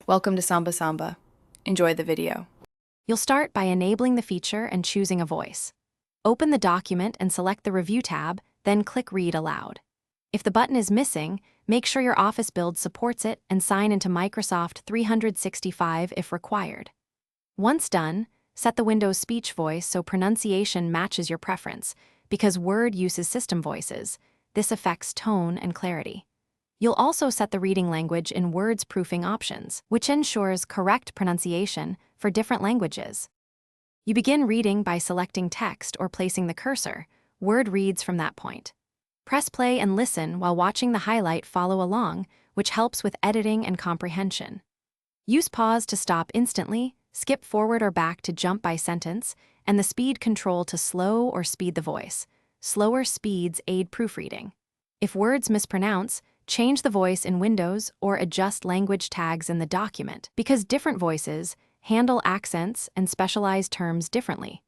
Welcome to Samba Samba. Enjoy the video. You'll start by enabling the feature and choosing a voice. Open the document and select the Review tab, then click Read Aloud. If the button is missing, make sure your Office build supports it and sign into Microsoft 365 if required. Once done, set the Windows speech voice so pronunciation matches your preference. Because Word uses system voices, this affects tone and clarity. You'll also set the reading language in Word's proofing options, which ensures correct pronunciation for different languages. You begin reading by selecting text or placing the cursor. Word reads from that point. Press play and listen while watching the highlight follow along, which helps with editing and comprehension. Use pause to stop instantly, skip forward or back to jump by sentence, and the speed control to slow or speed the voice. Slower speeds aid proofreading. If words mispronounce, change the voice in Windows or adjust language tags in the document, because different voices handle accents and specialized terms differently.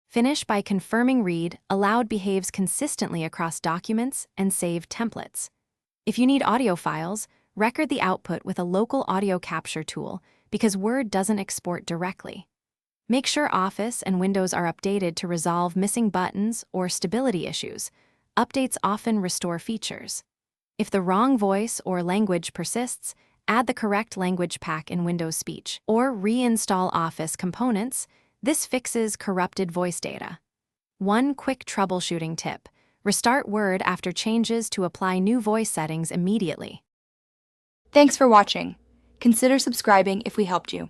Finish by confirming Read Aloud behaves consistently across documents and save templates. If you need audio files, record the output with a local audio capture tool because Word doesn't export directly. Make sure Office and Windows are updated to resolve missing buttons or stability issues. Updates often restore features. If the wrong voice or language persists, add the correct language pack in Windows Speech or reinstall Office components. This fixes corrupted voice data. One quick troubleshooting tip: restart Word after changes to apply new voice settings immediately. Thanks for watching. Consider subscribing if we helped you.